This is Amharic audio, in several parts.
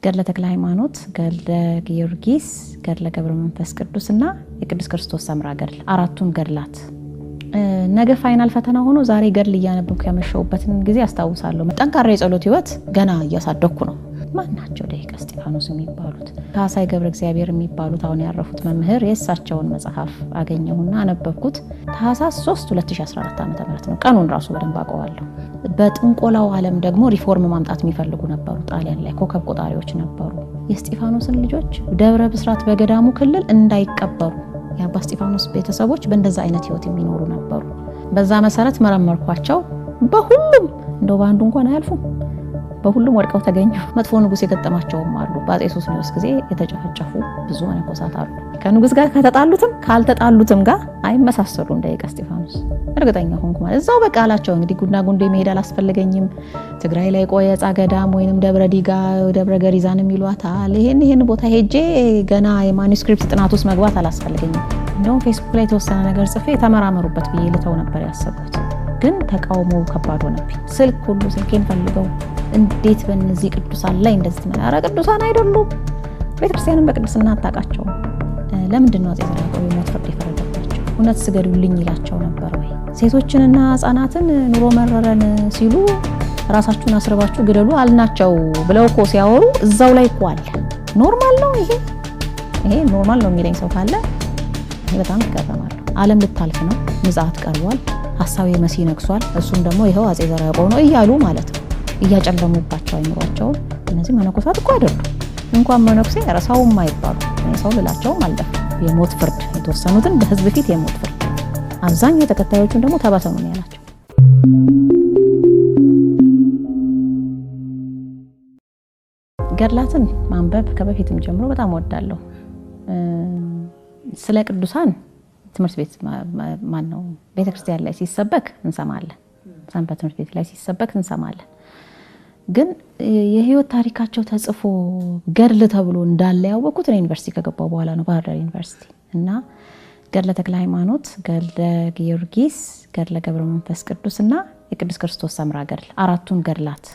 ገድለ ተክለ ሃይማኖት፣ ገድለ ጊዮርጊስ፣ ገድለ ገብረ መንፈስ ቅዱስና የቅዱስ ክርስቶስ ሰምራ ገድል አራቱን ገድላት ነገ ፋይናል ፈተና ሆኖ ዛሬ ገድል እያነበብኩ ያመሸውበትን ጊዜ አስታውሳለሁ። ጠንካራ የጸሎት ህይወት ገና እያሳደኩ ነው። ማናቸው ደቂቀ እስጢፋኖስ የሚባሉት ካሳይ ገብረ እግዚአብሔር የሚባሉት አሁን ያረፉት መምህር የእሳቸውን መጽሐፍ አገኘሁና አነበብኩት። ታህሳስ 3 2014 ዓ.ም ነው። ቀኑን ራሱ በደንብ አውቀዋለሁ። በጥንቆላው ዓለም ደግሞ ሪፎርም ማምጣት የሚፈልጉ ነበሩ። ጣሊያን ላይ ኮከብ ቆጣሪዎች ነበሩ። የእስጢፋኖስን ልጆች ደብረ ብስራት በገዳሙ ክልል እንዳይቀበሩ የአባ እስጢፋኖስ ቤተሰቦች በእንደዛ አይነት ህይወት የሚኖሩ ነበሩ። በዛ መሰረት መረመርኳቸው። በሁሉም እንደው ባንዱ እንኳን አያልፉም። በሁሉም ወድቀው ተገኙ። መጥፎ ንጉስ የገጠማቸውም አሉ። በአፄ ሶስኒዮስ ጊዜ የተጨፈጨፉ ብዙ መነኮሳት አሉ። ከንጉስ ጋር ከተጣሉትም ካልተጣሉትም ጋር አይመሳሰሉም። ደቂቀ እስጢፋኖስ እርግጠኛ ሆንኩ ማለት እዛው በቃ አላቸው። እንግዲህ ጉና ጉንዴ መሄድ አላስፈልገኝም። ትግራይ ላይ ቆየ ጻገዳም ወይንም ደብረ ዲጋ ደብረ ገሪዛን የሚሏታል። ይሄን ቦታ ሄጄ ገና የማኑስክሪፕት ጥናት ውስጥ መግባት አላስፈልገኝም። እንደውም ፌስቡክ ላይ የተወሰነ ነገር ጽፌ ተመራመሩበት ብዬ ልተው ነበር ያሰብኩት። ግን ተቃውሞ ከባድ ሆነብኝ። ስልኬን ፈልገው እንዴት በእነዚህ ቅዱሳን ላይ እንደዚህ ተመላረ ቅዱሳን አይደሉም። ቤተክርስቲያንን በቅድስና አታውቃቸውም። ለምንድን ነው አፄ ዘርዓ ያዕቆብ ሞት ፍርድ የፈረደባቸው? እውነት ስገዱልኝ ይላቸው ነበር ወይ? ሴቶችንና ህፃናትን ኑሮ መረረን ሲሉ ራሳችሁን አስርባችሁ ግደሉ አልናቸው ብለው እኮ ሲያወሩ እዛው ላይ እኮ አለ። ኖርማል ነው ይሄ ኖርማል ነው የሚለኝ ሰው ካለ በጣም ይገርማል። ዓለም ልታልፍ ነው። ምጽአት ቀርቧል። ሐሳዊ መሲህ ነግሷል። እሱም ደግሞ ይሄው አፄ ዘርዓ ያዕቆብ ነው እያሉ ማለት ነው እያጨለሙባቸው አይምሯቸው። እነዚህ መነኮሳት እኮ አይደሉም። እንኳን መነኩሴ ረሳውም አይባሉ። ሰው ልላቸውም አልደፍርም። የሞት ፍርድ የተወሰኑትን በህዝብ ፊት የሞት ፍርድ፣ አብዛኛው ተከታዮቹን ደግሞ ተበተኑ ነው ያላቸው። ገድላትን ማንበብ ከበፊትም ጀምሮ በጣም ወዳለሁ። ስለ ቅዱሳን ትምህርት ቤት ማነው ቤተክርስቲያን ላይ ሲሰበክ እንሰማለን። ሰንበት ትምህርት ቤት ላይ ሲሰበክ እንሰማለን። ግን የህይወት ታሪካቸው ተጽፎ ገድል ተብሎ እንዳለ ያወቁት ነው ዩኒቨርሲቲ ከገባው በኋላ ነው። ባህር ዳር ዩኒቨርሲቲ እና ገድለ ተክለ ሃይማኖት፣ ገድለ ጊዮርጊስ፣ ገድለ ገብረ መንፈስ ቅዱስና የቅዱስ ክርስቶስ ሰምራ ገድል አራቱን ገድላት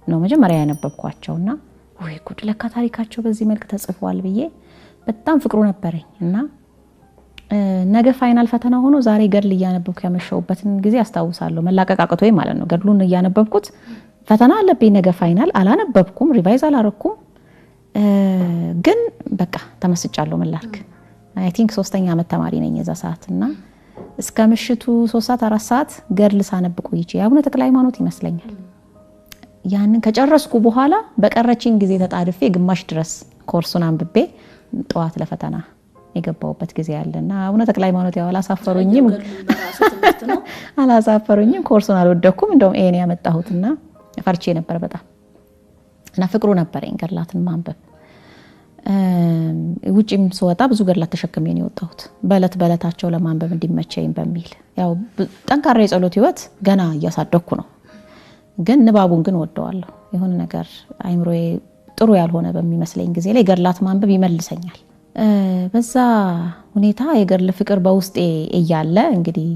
ነው መጀመሪያ ያነበብኳቸውና ወይ ጉድ ለካ ታሪካቸው በዚህ መልክ ተጽፏል ብዬ በጣም ፍቅሩ ነበረኝ እና ነገ ፋይናል ፈተና ሆኖ ዛሬ ገድል እያነበብኩ ያመሸውበትን ጊዜ አስታውሳለሁ። መላቀቃቀቶይ ማለት ነው። ገድሉን እያነበብኩት ፈተና አለብኝ። ነገ ፋይናል አላነበብኩም፣ ሪቫይዝ አላረኩም። ግን በቃ ተመስጫለሁ። ምላክ አይ ቲንክ 3ኛ ዓመት ተማሪ ነኝ የዛ ሰዓት እና እስከ ምሽቱ 3 ሰዓት 4 ሰዓት ገድል ሳነብ ቆይቼ አቡነ ተክለ ሃይማኖት ይመስለኛል። ያንን ከጨረስኩ በኋላ በቀረችኝ ጊዜ ተጣድፌ ግማሽ ድረስ ኮርሱን አንብቤ ጠዋት ለፈተና የገባውበት ጊዜ ያለና አቡነ ተክለ ሃይማኖት ያው አላሳፈሩኝም። ኮርሱን አልወደኩም። እንደውም ኤን ያመጣሁትና ፈርቼ ነበር በጣም እና ፍቅሩ ነበረኝ ገድላትን ማንበብ። ውጪም ስወጣ ብዙ ገድላት ተሸክሜ ነው የወጣሁት በእለታቸው ለማንበብ እንዲመቸኝ በሚል። ያው ጠንካራ የጸሎት ህይወት ገና እያሳደኩ ነው። ግን ንባቡን ግን ወደዋለሁ። የሆነ ነገር አይምሮዬ ጥሩ ያልሆነ በሚመስለኝ ጊዜ ላይ ገድላት ማንበብ ይመልሰኛል። በዛ ሁኔታ የገድል ፍቅር በውስጤ እያለ እንግዲህ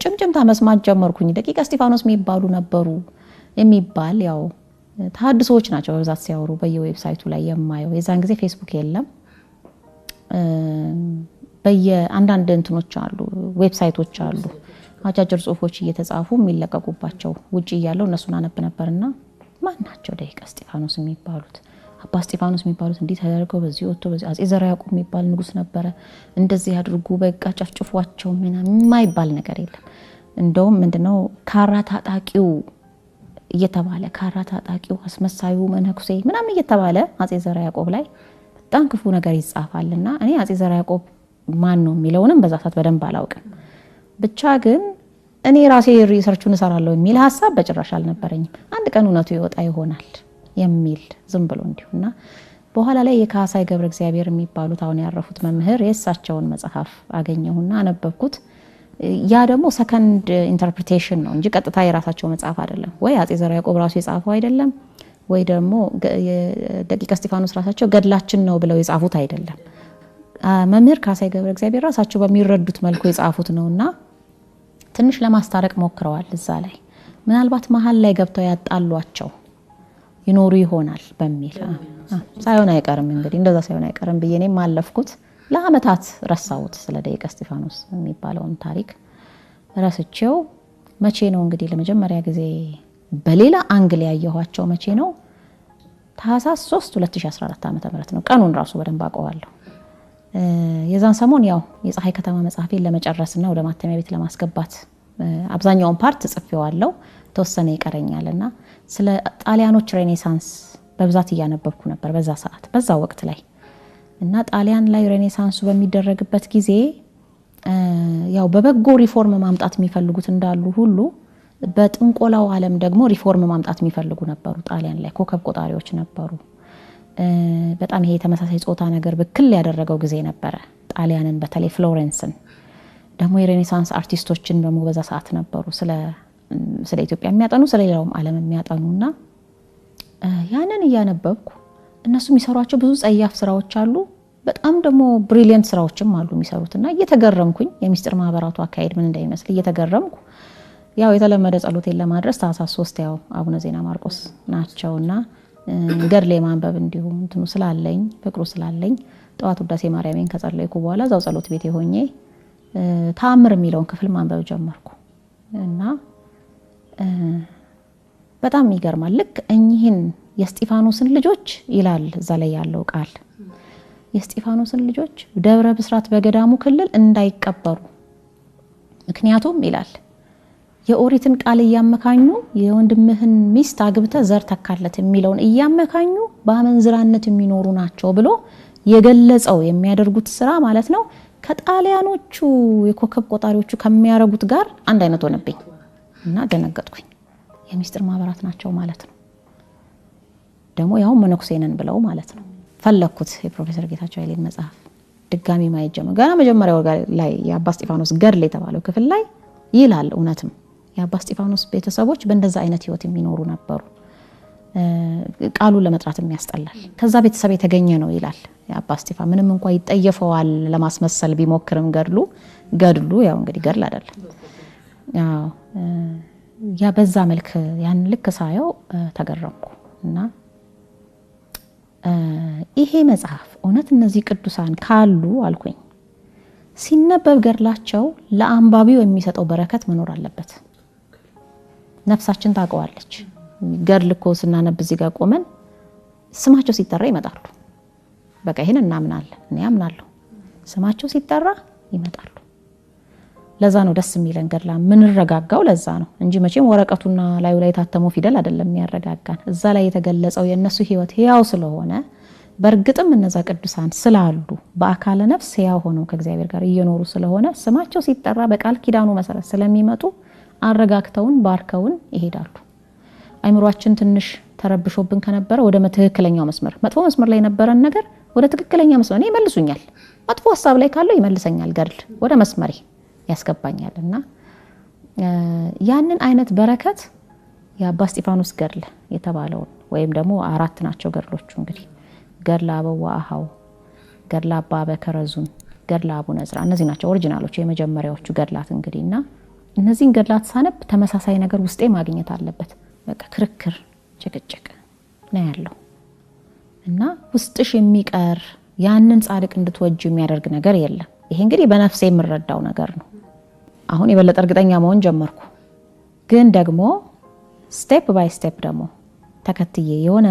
ጭምጭምታ መስማት ጀመርኩኝ። ደቂቀ እስጢፋኖስ የሚባሉ ነበሩ የሚባል ያው ተሐድሶዎች ናቸው በብዛት ሲያወሩ በየዌብሳይቱ ላይ የማየው። የዛን ጊዜ ፌስቡክ የለም። በየአንዳንድ እንትኖች አሉ፣ ዌብሳይቶች አሉ፣ አጫጭር ጽሁፎች እየተጻፉ የሚለቀቁባቸው። ውጪ ያለው እነሱን አነብ ነበርና ማናቸው ደቂቀ እስጢፋኖስ የሚባሉት? አባ እስጢፋኖስ የሚባሉት እንዲህ ተደርገው በዚህ ወጥቶ በዚህ አፄ ዘርዓ ያዕቆብ የሚባል ንጉስ ነበረ እንደዚህ ያድርጉ በቃ ጨፍጭፏቸው ምናምን የማይባል ነገር የለም። እንደውም ምንድነው ካራ ታጣቂው እየተባለ ካራ ታጣቂው አስመሳዩ መነኩሴ ምናምን እየተባለ አፄ ዘርዓ ያዕቆብ ላይ በጣም ክፉ ነገር ይጻፋልና እኔ አፄ ዘርዓ ያዕቆብ ማን ነው የሚለውንም በዛ ሰዓት በደንብ አላውቅም። ብቻ ግን እኔ ራሴ ሪሰርቹን እሰራለሁ የሚል ሐሳብ በጭራሽ አልነበረኝም። አንድ ቀን እውነቱ ይወጣ ይሆናል የሚል ዝም ብሎ እንዲሁና በኋላ ላይ የካሳይ ገብረ እግዚአብሔር የሚባሉት አሁን ያረፉት መምህር የእሳቸውን መጽሐፍ አገኘሁና አነበብኩት። ያ ደግሞ ሰከንድ ኢንተርፕሪቴሽን ነው እንጂ ቀጥታ የራሳቸው መጽሐፍ አይደለም። ወይ አፄ ዘርዓ ያዕቆብ ራሱ የጻፈው አይደለም፣ ወይ ደግሞ ደቂቀ እስጢፋኖስ ራሳቸው ገድላችን ነው ብለው የጻፉት አይደለም። መምህር ካሳይ ገብረ እግዚአብሔር ራሳቸው በሚረዱት መልኩ የጻፉት ነውና ትንሽ ለማስታረቅ ሞክረዋል። እዛ ላይ ምናልባት መሀል ላይ ገብተው ያጣሏቸው ይኖሩ ይሆናል በሚል ሳይሆን አይቀርም እንግዲህ እንደዛ ሳይሆን አይቀርም ብዬ እኔም አለፍኩት። ለአመታት ረሳሁት ስለ ደቂቀ እስጢፋኖስ የሚባለውን ታሪክ ረስቼው። መቼ ነው እንግዲህ ለመጀመሪያ ጊዜ በሌላ አንግል ያየኋቸው መቼ ነው? ታህሳስ 3 2014 ዓ.ም ነው። ቀኑን ራሱ በደንብ አውቀዋለሁ። የዛን ሰሞን ያው የፀሐይ ከተማ መጽሐፌን ለመጨረስና ወደ ማተሚያ ቤት ለማስገባት አብዛኛውን ፓርት ጽፌዋለሁ፣ ተወሰነ ይቀረኛልና ስለ ጣሊያኖች ሬኔሳንስ በብዛት እያነበብኩ ነበር በዛ ሰዓት በዛ ወቅት ላይ እና ጣሊያን ላይ ሬኔሳንሱ በሚደረግበት ጊዜ ያው በበጎ ሪፎርም ማምጣት የሚፈልጉት እንዳሉ ሁሉ በጥንቆላው ዓለም ደግሞ ሪፎርም ማምጣት የሚፈልጉ ነበሩ። ጣሊያን ላይ ኮከብ ቆጣሪዎች ነበሩ። በጣም ይሄ ተመሳሳይ ጾታ ነገር በክል ያደረገው ጊዜ ነበረ ጣሊያንን፣ በተለይ ፍሎረንስን። ደግሞ የሬኔሳንስ አርቲስቶችን ደግሞ በዛ ሰዓት ነበሩ ስለ ኢትዮጵያ የሚያጠኑ ስለ ሌላውም ዓለም የሚያጠኑና ያንን እያነበብኩ እነሱ የሚሰሯቸው ብዙ ጸያፍ ስራዎች አሉ፣ በጣም ደግሞ ብሪሊየንት ስራዎችም አሉ የሚሰሩትና እየተገረምኩኝ የምስጢር ማህበራቱ አካሄድ ምን እንደሚመስል እየተገረምኩ ያው የተለመደ ጸሎቴን ለማድረስ ታህሳስ 3 ያው አቡነ ዜና ማርቆስ ናቸውና ገድሌ ማንበብ እንዲሁ እንትኑ ስላለኝ ፍቅሩ ስላለኝ ጠዋት ውዳሴ ማርያምን ከጸለይኩ በኋላ እዛው ጸሎት ቤት ሆኜ ተአምር የሚለውን ክፍል ማንበብ ጀመርኩ እና በጣም ይገርማል። ልክ እኚህን የእስጢፋኖስን ልጆች ይላል እዛ ላይ ያለው ቃል የእስጢፋኖስን ልጆች ደብረ ብስራት በገዳሙ ክልል እንዳይቀበሩ፣ ምክንያቱም ይላል የኦሪትን ቃል እያመካኙ የወንድምህን ሚስት አግብተ ዘር ተካለት የሚለውን እያመካኙ በአመንዝራነት የሚኖሩ ናቸው ብሎ የገለጸው የሚያደርጉት ስራ ማለት ነው ከጣሊያኖቹ የኮከብ ቆጣሪዎቹ ከሚያረጉት ጋር አንድ አይነት ሆነብኝ እና ደነገጥኩኝ። የምስጢር ማህበራት ናቸው ማለት ነው። ደግሞ ያው መነኩሴነን ብለው ማለት ነው። ፈለኩት የፕሮፌሰር ጌታቸው ኃይሌን መጽሐፍ ድጋሚ ማየት ጀመርኩ። ገና መጀመሪያው ላይ የአባ እስጢፋኖስ ገድል የተባለው ክፍል ላይ ይላል እውነትም የአባ እስጢፋኖስ ቤተሰቦች በእንደዛ አይነት ህይወት የሚኖሩ ነበሩ። ቃሉን ለመጥራት የሚያስጠላል። ከዛ ቤተሰብ የተገኘ ነው ይላል የአባ እስጢፋኖስ። ምንም እንኳን ይጠየፈዋል ለማስመሰል ቢሞክርም ገድሉ ያው እንግዲህ ገድል አይደለም። ያው ያ በዛ መልክ ያን ልክ ሳየው ተገረምኩ እና ይሄ መጽሐፍ እውነት እነዚህ ቅዱሳን ካሉ አልኩኝ ሲነበብ ገድላቸው ለአንባቢው የሚሰጠው በረከት መኖር አለበት። ነፍሳችን ታውቀዋለች። ገድል እኮ ስናነብ እዚህ ጋር ቆመን ስማቸው ሲጠራ ይመጣሉ። በቃ ይሄን እናምናለን፣ እኔ አምናለሁ። ስማቸው ሲጠራ ይመጣሉ። ለዛ ነው ደስ የሚለን ገድላ ምን ረጋጋው ለዛ ነው እንጂ መቼም ወረቀቱና ላዩ ላይ የታተመው ፊደል አይደለም የሚያረጋጋን። እዛ ላይ የተገለጸው የነሱ ህይወት ህያው ስለሆነ በእርግጥም እነዛ ቅዱሳን ስላሉ በአካለ ነፍስ ህያው ሆነው ከእግዚአብሔር ጋር እየኖሩ ስለሆነ ስማቸው ሲጠራ በቃል ኪዳኑ መሰረት ስለሚመጡ አረጋግተውን ባርከውን ይሄዳሉ። አይምሮአችን ትንሽ ተረብሾብን ከነበረ ወደ ትክክለኛው መስመር መጥፎ መስመር ላይ የነበረን ነገር ወደ ትክክለኛ መስመር ይመልሱኛል። መጥፎ ሐሳብ ላይ ካለው ይመልሰኛል ገድል ወደ መስመሬ ያስገባኛልና ያንን አይነት በረከት የአባ እስጢፋኖስ ገድል የተባለው ወይም ደግሞ 4 ናቸው ገድሎቹ እንግዲህ ገድለ አበዋ አሃው፣ ገድለ አባ በከረዙን፣ ገድለ አቡነ ዕዝራ እነዚህ ናቸው ኦሪጂናሎቹ የመጀመሪያዎቹ ገድላት እንግዲህና እነዚህን ገድላት ሳነብ ተመሳሳይ ነገር ውስጤ ማግኘት አለበት። በቃ ክርክር ጭቅጭቅ ነው ያለው እና ውስጥሽ የሚቀር ያንን ጻድቅ እንድትወጂ የሚያደርግ ነገር የለም። ይሄ እንግዲህ በነፍሴ የምረዳው ነገር ነው። አሁን የበለጠ እርግጠኛ መሆን ጀመርኩ። ግን ደግሞ ስቴፕ ባይ ስቴፕ ደግሞ ተከትዬ የሆነ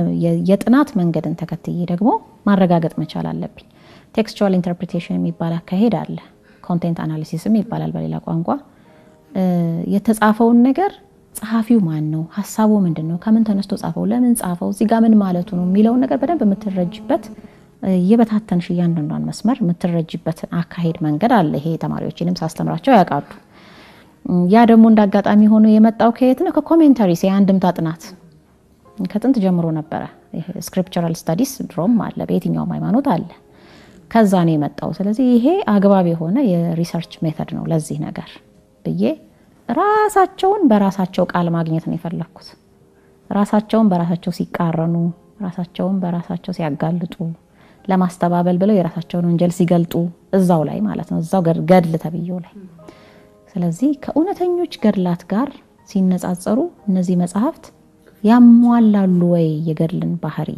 የጥናት መንገድን ተከትዬ ደግሞ ማረጋገጥ መቻል አለብኝ። ቴክስቹዋል ኢንተርፕሪቴሽን የሚባል አካሄድ አለ። ኮንቴንት አናሊሲስም ይባላል በሌላ ቋንቋ። የተጻፈውን ነገር ጸሐፊው ማን ነው፣ ሐሳቡ ምንድነው፣ ከምን ተነስቶ ጻፈው፣ ለምን ጻፈው፣ እዚህ ጋር ምን ማለቱ ነው የሚለውን ነገር በደንብ የምትረጅበት የበታተንሽ እያንዳንዷን መስመር የምትረጅበት አካሄድ መንገድ አለ። ይሄ ተማሪዎችንም ሳስተምራቸው ያውቃሉ። ያ ደግሞ እንዳጋጣሚ ሆኖ የመጣው ከየት ነው? ከኮሜንታሪስ የአንድምታ ጥናት ከጥንት ጀምሮ ነበረ። ስክሪፕቸራል ስታዲስ ድሮም አለ፣ በየትኛውም ሃይማኖት አለ። ከዛ ነው የመጣው። ስለዚህ ይሄ አግባብ የሆነ የሪሰርች ሜተድ ነው ለዚህ ነገር ብዬ ራሳቸውን በራሳቸው ቃል ማግኘት ነው የፈለኩት። ራሳቸውን በራሳቸው ሲቃረኑ፣ ራሳቸውን በራሳቸው ሲያጋልጡ፣ ለማስተባበል ብለው የራሳቸውን ወንጀል ሲገልጡ እዛው ላይ ማለት ነው እዛው ገድል ተብየው ላይ። ስለዚህ ከእውነተኞች ገድላት ጋር ሲነጻጸሩ እነዚህ መጽሐፍት ያሟላሉ ወይ የገድልን ባህሪ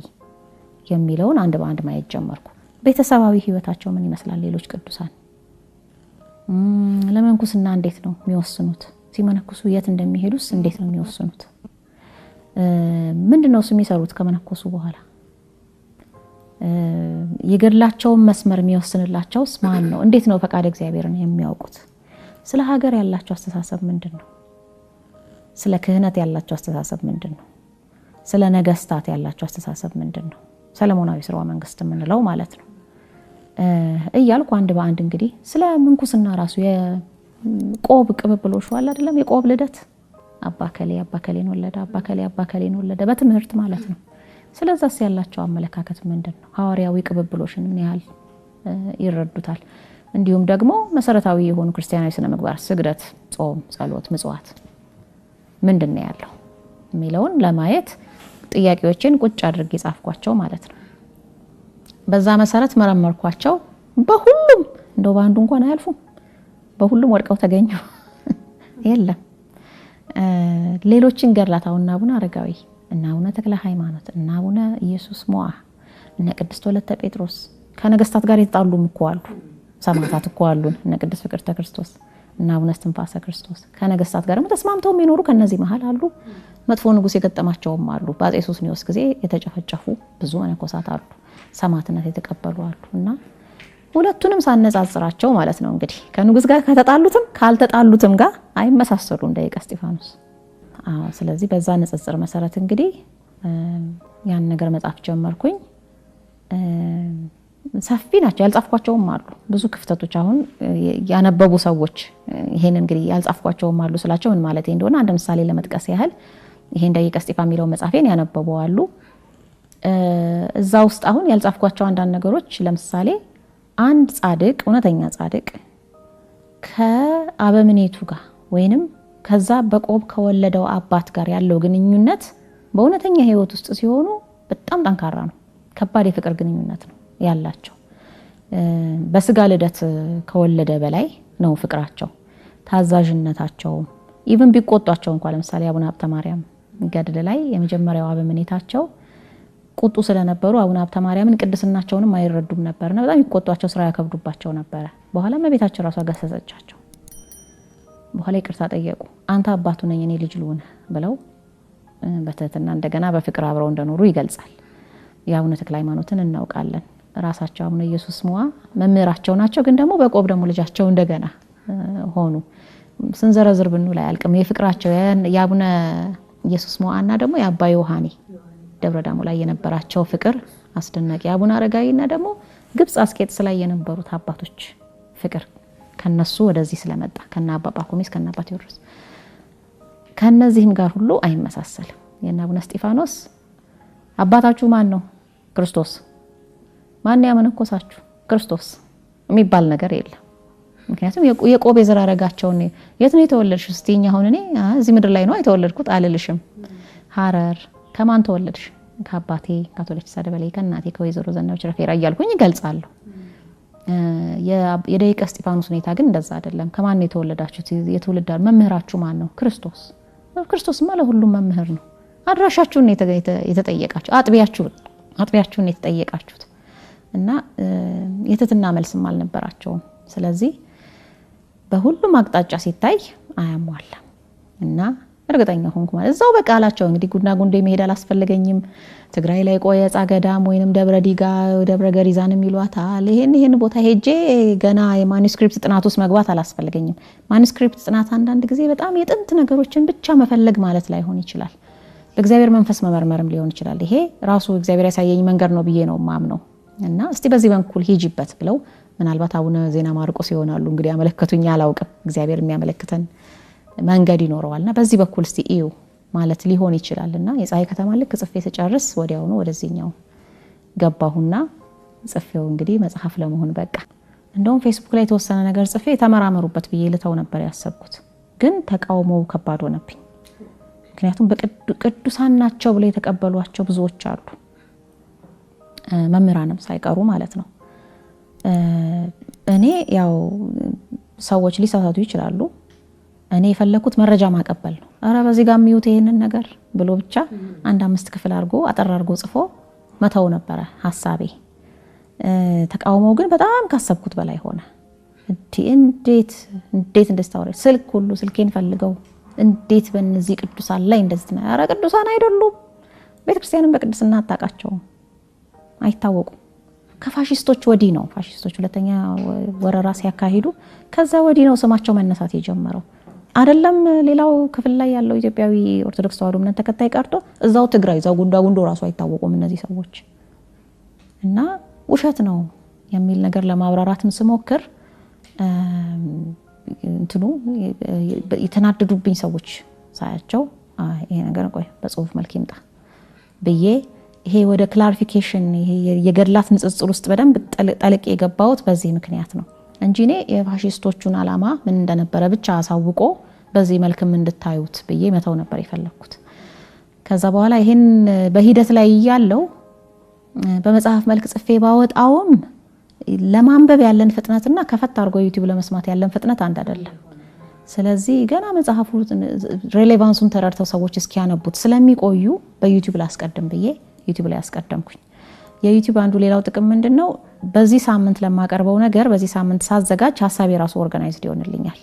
የሚለውን አንድ በአንድ ማየት ጀመርኩ። ቤተሰባዊ ህይወታቸው ምን ይመስላል? ሌሎች ቅዱሳን ለመንኩስና እንዴት ነው የሚወስኑት? ሲመነኩሱ የት እንደሚሄዱስ እንዴት ነው የሚወስኑት? ምንድነው የሚሰሩት ከመነኮሱ በኋላ? የገድላቸውን መስመር የሚወስንላቸውስ ማን ነው? እንዴት ነው ፈቃድ እግዚአብሔርን የሚያውቁት? ስለ ሀገር ያላቸው አስተሳሰብ ምንድነው? ስለ ክህነት ያላቸው አስተሳሰብ ምንድነው? ስለ ነገስታት ያላቸው አስተሳሰብ ምንድነው? ሰለሞናዊ ስርወ መንግስት የምንለው ማለት ነው። እያልኩ አንድ በአንድ እንግዲህ ስለ ምንኩስና ራሱ የቆብ ቅብብሎሽ አለ አይደለም? የቆብ ልደት አባከሌን ወለደ፣ አባከሌን ወለደ በትምህርት ማለት ነው። ስለዛስ ያላቸው አመለካከት ምንድነው? ሐዋርያዊ ቅብብሎሽን ምን ያህል ይረዱታል? እንዲሁም ደግሞ መሰረታዊ የሆኑ ክርስቲያናዊ ስነ ምግባር፣ ስግደት፣ ጾም፣ ጸሎት፣ ምጽዋት ምንድነው ያለው የሚለውን ለማየት ጥያቄዎችን ቁጭ አድርጌ ጻፍኳቸው ማለት ነው። በዛ መሰረት መረመርኳቸው። በሁሉም እንደው በአንዱ እንኳን አያልፉም። በሁሉም ወድቀው ተገኙ። የለም ሌሎችን ገድላታውና አቡነ አረጋዊ እና አቡነ ተክለ ሃይማኖት እና አቡነ ኢየሱስ ሞዓ እና ቅድስት ወለተ ጴጥሮስ ከነገስታት ጋር የተጣሉም እኮ አሉ። ሰማዕታት እኮ አሉን። እና ቅድስት ፍቅርተ ክርስቶስ እና አቡነ እስትንፋሰ ክርስቶስ ከነገስታት ጋር ተስማምተው የሚኖሩ ከነዚህ መሃል አሉ። መጥፎ ንጉስ የገጠማቸውም አሉ። በአፄ ሱስንዮስ ጊዜ የተጨፈጨፉ ብዙ መነኮሳት አሉ። ሰማዕትነት የተቀበሉ አሉ። እና ሁለቱንም ሳነጻጽራቸው ማለት ነው እንግዲህ ከንጉስ ጋር ከተጣሉትም ካልተጣሉትም ጋር አይመሳሰሉ እንደ ሊቀ እስጢፋኖስ። ስለዚህ በዛ ንጽጽር መሰረት እንግዲህ ያን ነገር መጻፍ ጀመርኩኝ። ሰፊ ናቸው፣ ያልጻፍኳቸውም አሉ ብዙ ክፍተቶች። አሁን ያነበቡ ሰዎች ይሄን እንግዲህ ያልጻፍኳቸውም አሉ ስላቸው ምን ማለት እንደሆነ አንድ ምሳሌ ለመጥቀስ ያህል ይሄ እንደ ሊቀ እስጢፋ የሚለው መጽሐፌን ያነበቡ አሉ። እዛ ውስጥ አሁን ያልጻፍኳቸው አንዳንድ ነገሮች ለምሳሌ አንድ ጻድቅ፣ እውነተኛ ጻድቅ ከአበምኔቱ ጋር ወይንም ከዛ በቆብ ከወለደው አባት ጋር ያለው ግንኙነት በእውነተኛ ህይወት ውስጥ ሲሆኑ በጣም ጠንካራ ነው። ከባድ የፍቅር ግንኙነት ነው ያላቸው። በስጋ ልደት ከወለደ በላይ ነው ፍቅራቸው፣ ታዛዥነታቸው። ኢቭን ቢቆጧቸው እንኳን ለምሳሌ አቡነ ሀብተ ማርያም ገድል ላይ የመጀመሪያው አበምኔታቸው ቁጡ ስለነበሩ አቡነ ሀብተ ማርያምን ቅድስናቸውንም አይረዱም ነበርና በጣም ይቆጧቸው፣ ስራ ያከብዱባቸው ነበረ። በኋላ እመቤታችን ራሷ ገሰጸቻቸው። በኋላ ይቅርታ ጠየቁ። አንተ አባቱ ነኝ እኔ ልጅ ልሁን ብለው በትህትና እንደገና በፍቅር አብረው እንደኖሩ ይገልጻል። የአቡነ ተክለ ሃይማኖትን እናውቃለን። ራሳቸው አቡነ ኢየሱስ ሞዓ መምህራቸው ናቸው፣ ግን ደግሞ በቆብ ደግሞ ልጃቸው እንደገና ሆኑ። ስንዘረዝር ብንውል አያልቅም የፍቅራቸው። የአቡነ ኢየሱስ ሞዓና ደግሞ የአባ ዮሐኔ ደብረ ዳሞ ላይ የነበራቸው ፍቅር አስደናቂ። የአቡነ አረጋዊና ደግሞ ግብጽ አስኬጥስ ላይ የነበሩት አባቶች ፍቅር ከነሱ ወደዚህ ስለመጣ ከና አባ ጳኩሚስ ከና አባ ቴዎድሮስ ከነዚህም ጋር ሁሉ አይመሳሰልም። የና አቡነ እስጢፋኖስ አባታችሁ ማን ነው? ክርስቶስ። ማን ያመነኮሳችሁ? ክርስቶስ የሚባል ነገር የለም። ምክንያቱም የቆብ የዘር ሐረጋቸውን የት ነው የተወለድሽ? እስቲኛ አሁን እኔ እዚህ ምድር ላይ ነው የተወለድኩት አልልሽም። ሐረር ከማን ተወለድሽ? ከአባቴ ካቶሊክ ሳደበላይ ከእናቴ ከወይዘሮ ዘነበች ረፌራ እያልኩኝ ይገልጻለሁ። የደቂቀ እስጢፋኖስ ሁኔታ ግን እንደዛ አይደለም። ከማን ነው የተወለዳችሁት? የትውልድ መምህራችሁ ማን ነው? ክርስቶስ። ክርስቶስማ ለሁሉም መምህር ነው። አድራሻችሁን የተጠየቃችሁ፣ አጥቢያችሁን የተጠየቃችሁት እና የትትና መልስም አልነበራቸውም። ስለዚህ በሁሉም አቅጣጫ ሲታይ አያሟላም እና እርግጠኛ ሆንኩ ማለት እዛው በቃላቸው እንግዲህ ጉድና ጉንዴ መሄድ አላስፈልገኝም። ትግራይ ላይ ቆየ ጻገዳም ወይንም ደብረ ዲጋ ደብረ ገሪዛን የሚሏታል። ይሄን ቦታ ሄጄ ገና የማኑስክሪፕት ጥናት ውስጥ መግባት አላስፈልገኝም። ማኑስክሪፕት ጥናት አንዳንድ ጊዜ በጣም የጥንት ነገሮችን ብቻ መፈለግ ማለት ላይሆን ይችላል። በእግዚአብሔር መንፈስ መመርመርም ሊሆን ይችላል። ይሄ ራሱ እግዚአብሔር ያሳየኝ መንገድ ነው ብዬ ነው ማምነው እና እስቲ በዚህ በኩል ሂጂበት ብለው ምናልባት አቡነ ዜና ማርቆስ ይሆናሉ እንግዲህ ያመለከቱኝ፣ አላውቅም። እግዚአብሔር የሚያመለክተን መንገድ ይኖረዋልና በዚህ በኩል እስቲ እዩ ማለት ሊሆን ይችላልና የፀሐይ ከተማ ልክ ጽፌ ተጨርስ ወዲያው ነው ወደዚህኛው ገባሁና ጽፌው እንግዲህ መጽሐፍ ለመሆን በቃ። እንደውም ፌስቡክ ላይ የተወሰነ ነገር ጽፌ ተመራመሩበት ብዬ ልተው ነበር ያሰብኩት፣ ግን ተቃውሞው ከባድ ሆነብኝ። ምክንያቱም በቅዱሳን ናቸው ብለው የተቀበሏቸው ብዙዎች አሉ፣ መምህራንም ሳይቀሩ ማለት ነው። እኔ ያው ሰዎች ሊሳሳቱ ይችላሉ። እኔ የፈለኩት መረጃ ማቀበል ነው። አረ በዚህ ጋር የሚዩት ይሄንን ነገር ብሎ ብቻ አንድ 5 ክፍል አድርጎ አጠር አድርጎ ጽፎ መተው ነበረ ሐሳቤ። ተቃውሞው ግን በጣም ካሰብኩት በላይ ሆነ። እንዴት እንደስታወረ ስልኬን ፈልገው እንዴት በእነዚህ ቅዱሳን ላይ እንደዚህ ነው? ኧረ ቅዱሳን አይደሉም። ቤተክርስቲያንን በቅድስና አታውቃቸውም፣ አይታወቁም። ከፋሺስቶች ወዲህ ነው ፋሺስቶች ሁለተኛ ወረራ ሲያካሂዱ ከዛ ወዲህ ነው ስማቸው መነሳት የጀመረው። አይደለም ሌላው ክፍል ላይ ያለው ኢትዮጵያዊ ኦርቶዶክስ ተዋሕዶ እምነት ተከታይ ቀርቶ እዛው ትግራይ እዛው ጉንዶ ራሱ አይታወቁም እነዚህ ሰዎች። እና ውሸት ነው የሚል ነገር ለማብራራትም ስሞክር እንትኑ የተናደዱብኝ ሰዎች ሳያቸው ይሄ ነገር ቆይ በጽሁፍ መልክ ይምጣ ብዬ ይሄ ወደ ክላሪፊኬሽን ይሄ የገድላት ንጽጽር ውስጥ በደንብ ጠልቄ የገባሁት በዚህ ምክንያት ነው እንጂ እኔ የፋሺስቶቹን ዓላማ ምን እንደነበረ ብቻ አሳውቆ በዚህ መልክም እንድታዩት ብዬ መተው ነበር የፈለኩት። ከዛ በኋላ ይሄን በሂደት ላይ ያለው በመጽሐፍ መልክ ጽፌ ባወጣውም ለማንበብ ያለን ፍጥነትና ከፈት አድርጎ ዩቲዩብ ለመስማት ያለን ፍጥነት አንድ አይደለም። ስለዚህ ገና መጽሐፉ ሬሌቫንሱን ተረድተው ሰዎች እስኪያነቡት ስለሚቆዩ በዩቲዩብ ላስቀድም ብዬ ዩቲዩብ ላይ አስቀደምኩኝ። የዩቲዩብ አንዱ ሌላው ጥቅም ምንድነው? በዚህ ሳምንት ለማቀርበው ነገር በዚህ ሳምንት ሳዘጋጅ ሐሳቤ ራሱ ኦርጋናይዝድ ይሆንልኛል።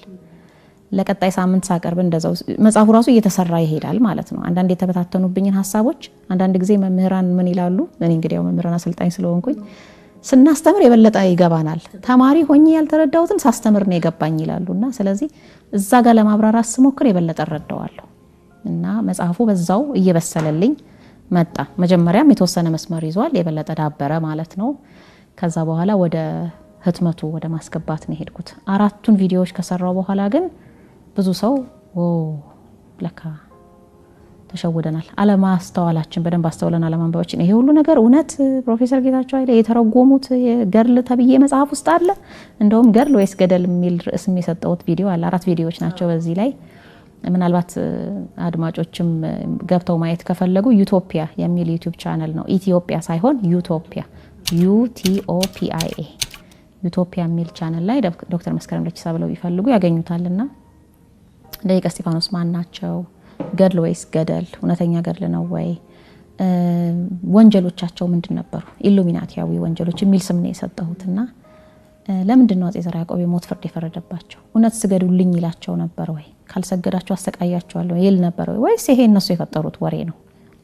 ለቀጣይ ሳምንት ሳቀርብ እንደዛው መጽሐፉ ራሱ እየተሰራ ይሄዳል ማለት ነው። አንዳንድ የተበታተኑብኝን ሐሳቦች አንዳንድ ጊዜ መምህራን ምን ይላሉ? እኔ እንግዲህ ያው መምህራን አሰልጣኝ ስለሆንኩኝ ስናስተምር የበለጠ ይገባናል። ተማሪ ሆኜ ያልተረዳሁትን ሳስተምር ነው የገባኝ ይላሉና ስለዚህ እዛ ጋር ለማብራራት ስሞክር የበለጠ ረዳዋለሁ እና መጽሐፉ በዛው እየበሰለልኝ መጣ። መጀመሪያም የተወሰነ መስመር ይዟል፣ የበለጠ ዳበረ ማለት ነው። ከዛ በኋላ ወደ ህትመቱ ወደ ማስገባት ነው ሄድኩት። 4ቱን ቪዲዮዎች ከሰራው በኋላ ግን ብዙ ሰው ለካ ተሸውደናል፣ አለማስተዋላችን በደንብ አስተውለን አለማንበባችን ይሄ ሁሉ ነገር እውነት ፕሮፌሰር ጌታቸው ኃይሌ የተረጎሙት ገድል ተብዬ መጽሐፍ ውስጥ አለ። እንደውም ገድል ወይስ ገደል የሚል ርዕስ የሰጠሁት ቪዲዮ አለ። 4 ቪዲዮዎች ናቸው። በዚህ ላይ ምናልባት አድማጮችም ገብተው ማየት ከፈለጉ ዩቶፒያ የሚል ዩቲዩብ ቻናል ነው። ኢትዮጵያ ሳይሆን ዩቶፒያ UTOPIA ዩቶፒያ የሚል ቻናል ላይ ዶክተር መስከረም ለቺሳ ብለው ቢፈልጉ ያገኙታልና ደቂቀ እስጢፋኖስ ማን ናቸው? ገድል ወይስ ገደል? እውነተኛ ገድል ነው ወይ? ወንጀሎቻቸው ምንድን ነበሩ? ኢሉሚናቲያዊ ወንጀሎች የሚል ስም ነው የሰጠሁትና ለምንድን ነው አጼ ዘርዓ ያዕቆብ የሞት ፍርድ የፈረደባቸው? እውነት ስገዱልኝ ይላቸው ነበር ወይ? ካልሰገዳቸው አሰቃያቸዋለሁ ይል ነበር ወይ? ወይስ ይሄ እነሱ የፈጠሩት ወሬ ነው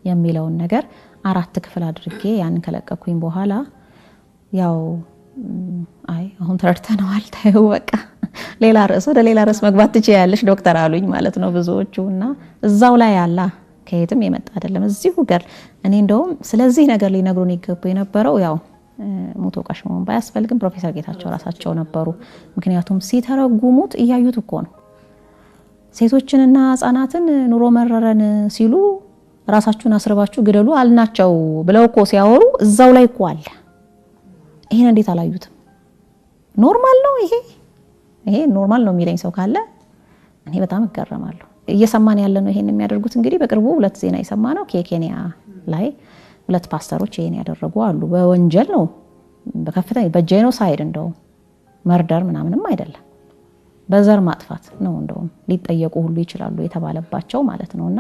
የሚለውን ነገር 4 ክፍል አድርጌ ያን ከለቀኩኝ በኋላ ያው አሁን ተረድተነዋል ታዩ በቃ ሌላ ርዕስ ወደ ሌላ ርዕስ መግባት ትችያለሽ ዶክተር አሉኝ ማለት ነው ብዙዎቹና እዛው ላይ ያላ ከየትም የመጣ አይደለም እዚሁ ጋር እኔ እንደውም ስለዚህ ነገር ሊነግሩን ይገቡ የነበረው ያው ሞቶ ቃሽሞን ባያስፈልግም ፕሮፌሰር ጌታቸው ራሳቸው ነበሩ። ምክንያቱም ሲተረጉሙት እያዩት እኮ ነው። ሴቶችንና ህፃናትን ኑሮ መረረን ሲሉ ራሳችሁን አስርባችሁ ግደሉ አልናቸው ብለው እኮ ሲያወሩ እዛው ላይ እኮ አለ። ይሄን እንዴት አላዩትም? ኖርማል ነው ይሄ ኖርማል ነው የሚለኝ ሰው ካለ እኔ በጣም እገረማለሁ። እየሰማን ያለ ነው ይሄን የሚያደርጉት። እንግዲህ በቅርቡ 2 ዜና የሰማነው ከኬንያ ላይ 2 ፓስተሮች ይሄን ያደረጉ አሉ። በወንጀል ነው በከፍተኛ በጄኖሳይድ እንደው መርደር ምናምንም አይደለም በዘር ማጥፋት ነው እንደውም ሊጠየቁ ሁሉ ይችላሉ የተባለባቸው ማለት ነውና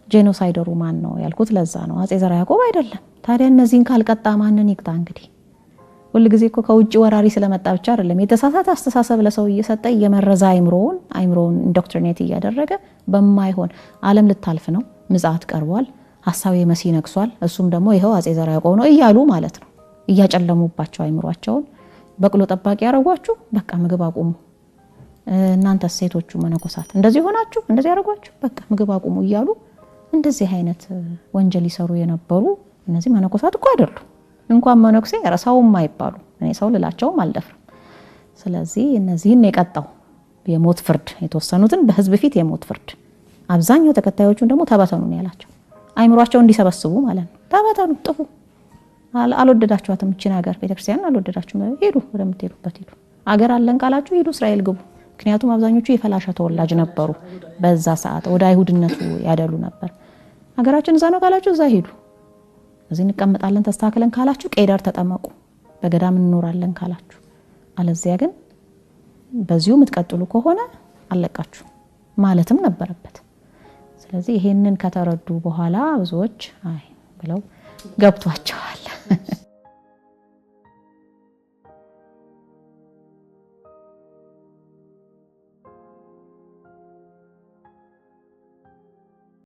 ጄኖሳይደሩ ማን ነው ያልኩት ለዛ ነው አጼ ዘርዓ ያዕቆብ አይደለም። ታዲያ እነዚህን ካልቀጣ ማንን ይቅጣ? እንግዲህ ሁሉ ጊዜ እኮ ከውጭ ወራሪ ስለመጣ ብቻ አይደለም የተሳሳተ አስተሳሰብ ለሰው እየሰጠ የመረዛ አይምሮን ኢንዶክትሪኔት እያደረገ በማይሆን ዓለም ልታልፍ ነው፣ ምጽአት ቀርቧል፣ ሐሳዌ መሲህ ነግሷል፣ እሱም ደግሞ ይሄው አጼ ዘርዓ ያዕቆብ ነው እያሉ ማለት ነው እያጨለሙባቸው አይምሯቸውን በቅሎ ጠባቂ ያረጓችሁ በቃ ምግብ አቁሙ እናንተ ሴቶቹ መነኮሳት እንደዚህ ሆናችሁ እንደዚህ ያረጓችሁ በቃ ምግብ አቁሙ እያሉ እንደዚህ አይነት ወንጀል ይሰሩ የነበሩ እነዚህ መነኮሳት እኮ አይደሉ። እንኳን መነኩሴ ረሳውም አይባሉ። እኔ ሰው ልላቸውም አልደፍርም። ስለዚህ እነዚህን የቀጣው የሞት ፍርድ የተወሰኑትን በህዝብ ፊት የሞት ፍርድ አብዛኛው ተከታዮቹን ደግሞ ተበተኑ ነው ያላቸው። አይምሯቸው እንዲሰበስቡ ማለት ነው። ተበተኑ ጥፉ። አልወደዳችኋትም እቺን ሀገር ቤተክርስቲያን አልወደዳችሁም ሄዱ ወደምትሄዱበት ሄዱ። አገር አለን ካላችሁ ሄዱ እስራኤል ግቡ። ምክንያቱም አብዛኞቹ የፈላሻ ተወላጅ ነበሩ። በዛ ሰዓት ወደ አይሁድነቱ ያደሉ ነበር። ሀገራችን እዛ ነው ካላችሁ እዛ ሄዱ። እዚህ እንቀመጣለን ተስተካክለን ካላችሁ ቄዳር ተጠመቁ። በገዳም እንኖራለን ካላችሁ አለዚያ ግን በዚሁ የምትቀጥሉ ከሆነ አለቃችሁ ማለትም ነበረበት። ስለዚህ ይሄንን ከተረዱ በኋላ ብዙዎች አይ ብለው ገብቷቸዋል።